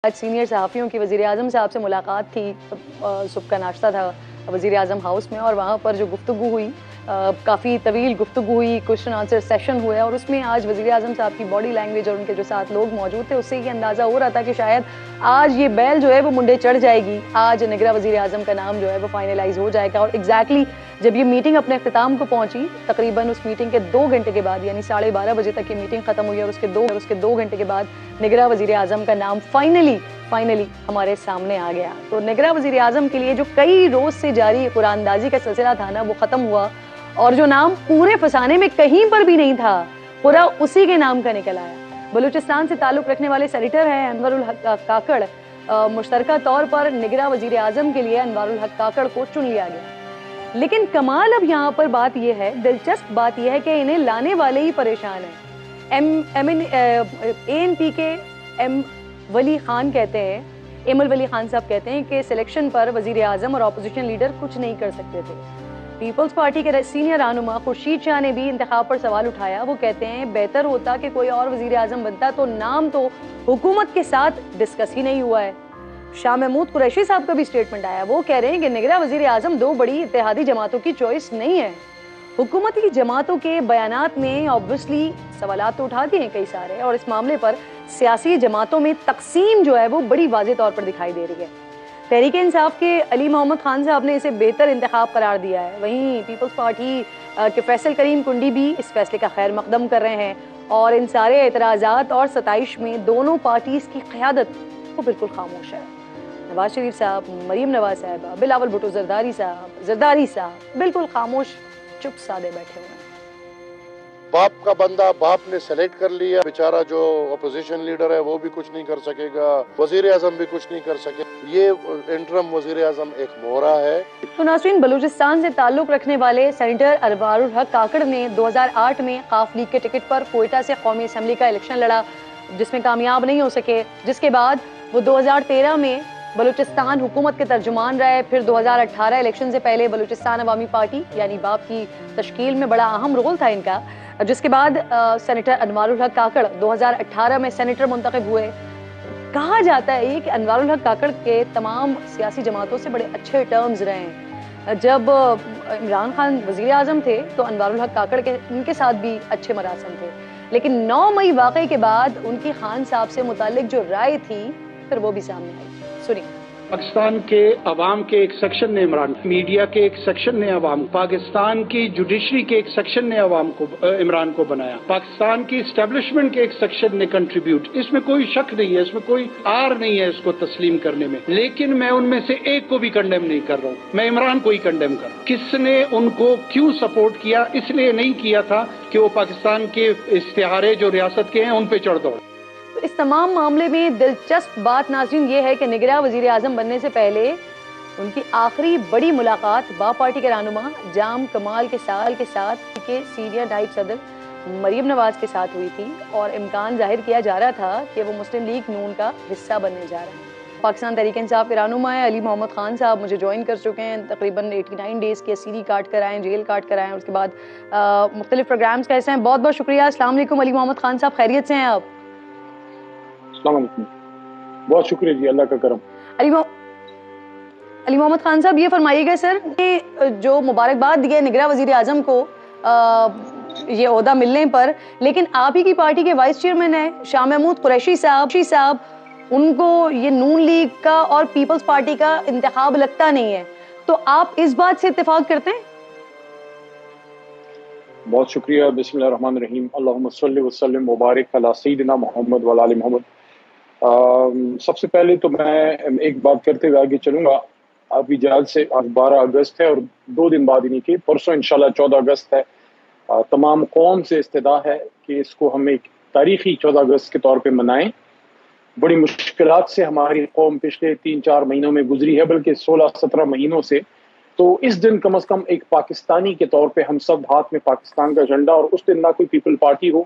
آج سینئر صحافیوں کی وزیر اعظم صاحب سے ملاقات تھی، صبح کا ناشتہ تھا وزیر اعظم ہاؤس میں، اور وہاں پر جو گفتگو ہوئی کافی طویل گفتگو ہوئی، کوشچن آنسر سیشن ہوئے، اور اس میں آج وزیر اعظم صاحب کی باڈی لینگویج اور ان کے جو ساتھ لوگ موجود تھے اس سے یہ اندازہ ہو رہا تھا کہ شاید آج یہ بیل جو ہے وہ منڈے چڑھ جائے گی، آج نگراں وزیر اعظم کا نام جو ہے وہ فائنلائز ہو جائے گا۔ اور ایگزیکٹلی جب یہ میٹنگ اپنے اختتام کو پہنچی، تقریباً اس میٹنگ کے 2 گھنٹے کے بعد، یعنی 12:30 بجے تک یہ میٹنگ ختم ہوئی، اور اس کے 2 گھنٹے کے بعد نگراں وزیر اعظم کا نام فائنلی ہمارے سامنے آ گیا۔ تو نگراں وزیر اعظم کے لیے جو کئی روز سے جاری قرآن اندازی کا سلسلہ تھا نا، وہ ختم ہوا، اور جو نام پورے فسانے میں کہیں پر بھی نہیں تھا، پورا اسی کے نام کا نکل آیا۔ بلوچستان سے تعلق رکھنے والے سینیٹر ہیں انور الحق کاکڑ، مشترکہ طور پر نگراں وزیر اعظم کے لیے انور الحق کاکڑ کو چن لیا گیا۔ لیکن کمال اب یہاں پر بات یہ ہے، دلچسپ بات یہ ہے کہ انہیں لانے والے ہی پریشان ہیں۔ ANP کے ایم ولی خان کہتے ہیں، ایمل ولی خان صاحب کہتے ہیں کہ سلیکشن پر وزیر اعظم اور اپوزیشن لیڈر کچھ نہیں کر سکتے تھے۔ پیپلز پارٹی کے سینئر رہنما خورشید شاہ نے بھی انتخاب پر سوال اٹھایا۔ وہ کہتے ہیں بہتر ہوتا کہ کوئی اور وزیر اعظم بنتا، تو نام تو حکومت کے ساتھ ڈسکس ہی نہیں ہوا ہے۔ شاہ محمود قریشی صاحب کا بھی سٹیٹمنٹ آیا، وہ کہہ رہے ہیں کہ نگراں وزیر اعظم 2 بڑی اتحادی جماعتوں کی چوائس نہیں ہے۔ حکومتی جماعتوں کے بیانات میں obviously سوالات تو اٹھاتے ہیں کئی سارے، اور اس معاملے پر سیاسی جماعتوں میں تقسیم جو ہے وہ بڑی واضح طور پر دکھائی دے رہی ہے۔ تحریک انصاف کے علی محمد خان صاحب نے اسے بہتر انتخاب قرار دیا ہے، وہیں پیپلز پارٹی کے فیصل کریم کنڈی بھی اس فیصلے کا خیر مقدم کر رہے ہیں، اور ان سارے اعتراضات اور ستائش میں دونوں پارٹیز کی قیادت وہ بالکل خاموش ہے۔ نواز شریف صاحب، مریم نواز صاحبہ، بلاول بھٹو زرداری صاحب بالکل خاموش، چپ سادے بیٹھے ہوئے ہیں۔ باپ کا بندہ باپ نے سلیکٹ کر لیا، بیچارہ جو اپوزیشن لیڈر ہے وہ بھی کچھ نہیں کر سکے گا، وزیر اعظم بھی کچھ نہیں کر سکے۔ یہ انٹرم وزیر اعظم ایک مہرا ہے۔ تو ناظرین، بلوچستان سے تعلق رکھنے والے سینیٹر انور الحق کاکڑ نے 2008 میں قاف لیگ کے ٹکٹ پر کوئٹہ سے قومی اسمبلی کا الیکشن لڑا، جس میں کامیاب نہیں ہو سکے، جس کے بعد وہ 2013 میں بلوچستان حکومت کے ترجمان رہے۔ پھر 2018 الیکشن سے پہلے بلوچستان عوامی پارٹی یعنی باپ کی تشکیل میں بڑا اہم رول تھا ان کا، جس کے بعد سینیٹر انور الحق کاکڑ 2018 میں سینیٹر منتخب ہوئے۔ کہا جاتا ہے کہ انور الحق کاکڑ کے تمام سیاسی جماعتوں سے بڑے اچھے ٹرمز رہے ہیں۔ جب عمران خان وزیر اعظم تھے تو انور الحق کاکڑ کے ان کے ساتھ بھی اچھے مراسم تھے، لیکن 9 مئی واقعے کے بعد ان کی خان صاحب سے متعلق جو رائے تھی پھر وہ بھی سامنے آئی۔ سنیے۔ پاکستان کے عوام کے ایک سیکشن نے میڈیا کے ایک سیکشن نے عوام، پاکستان کی جوڈیشری کے ایک سیکشن نے عمران کو بنایا، پاکستان کی اسٹیبلشمنٹ کے ایک سیکشن نے کنٹریبیوٹ، اس میں کوئی شک نہیں ہے، اس میں کوئی آر نہیں ہے اس کو تسلیم کرنے میں، لیکن میں ان میں سے ایک کو بھی کنڈیم نہیں کر رہا ہوں، میں عمران کو ہی کنڈیم کر رہا ہوں۔ کس نے ان کو کیوں سپورٹ کیا؟ اس لیے نہیں کیا تھا کہ وہ پاکستان کے استعارے جو ریاست کے ہیں ان پہ چڑھ دوڑ۔ اس تمام معاملے میں دلچسپ بات ناظرین یہ ہے کہ نگراں وزیر اعظم بننے سے پہلے ان کی آخری بڑی ملاقات با پارٹی کے رہنما جام کمال کے ساتھ کے سینئر نائب صدر مریم نواز کے ساتھ ہوئی تھی، اور امکان ظاہر کیا جا رہا تھا کہ وہ مسلم لیگ نون کا حصہ بننے جا رہے ہیں۔ پاکستان تحریک انصاف کے رہنما ہیں علی محمد خان صاحب مجھے جوائن کر چکے ہیں، تقریباً 89 ڈیز کی اسیری کاٹ کر آئے ہیں، جیل کاٹ کر آئے ہیں، اس کے بعد مختلف پروگرامز کا حصہ ہیں۔ بہت بہت شکریہ۔ السلام علیکم علی محمد خان صاحب، خیریت سے ہیں آپ؟ السلام علیکم، بہت شکریہ جی، اللہ کا کرم۔ علی محمد خان صاحب یہ فرمائیے گا سر کہ جو مبارکباد دیا نگراں وزیر اعظم کو یہ عہدہ ملنے پر، لیکن آپ ہی کی پارٹی کے وائس چیئرمین ہیں شاہ محمود قریشی صاحب، ان کو یہ نون لیگ کا اور پیپلز پارٹی کا انتخاب لگتا نہیں ہے، تو آپ اس بات سے اتفاق کرتے ہیں؟ بہت شکریہ۔ بسم اللہ الرحمن الرحیم، اللہم صلی وسلم وبارک علی سیدنا محمد وعلی آل محمد۔ سب سے پہلے تو میں ایک بات کرتے ہوئے آگے چلوں گا۔ ابھی جہاز سے آج 12 اگست ہے اور 2 دن بعد یعنی کہ پرسوں انشاءاللہ 14 اگست ہے۔ تمام قوم سے استدعا ہے کہ اس کو ہم ایک تاریخی 14 اگست کے طور پہ منائیں۔ بڑی مشکلات سے ہماری قوم پچھلے 3-4 مہینوں میں گزری ہے، بلکہ 16-17 مہینوں سے، تو اس دن کم از کم ایک پاکستانی کے طور پہ ہم سب ہاتھ میں پاکستان کا جھنڈا، اور اس دن نہ کوئی پیپل پارٹی ہو،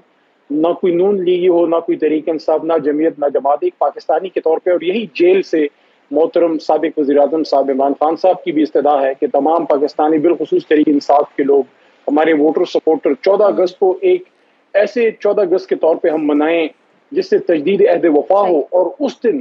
نہ کوئی نون لیگی ہو، نہ کوئی تحریک انصاف، نہ جمعیت، نہ جماعت، ایک پاکستانی کے طور پہ۔ اور یہی جیل سے محترم سابق وزیر اعظم صاحب عمران خان صاحب کی بھی استدعا ہے کہ تمام پاکستانی، بالخصوص تحریک انصاف کے لوگ، ہمارے ووٹر سپورٹر، 14 اگست کو ایک ایسے 14 اگست کے طور پہ ہم منائیں جس سے تجدید عہد وفا ہو، اور اس دن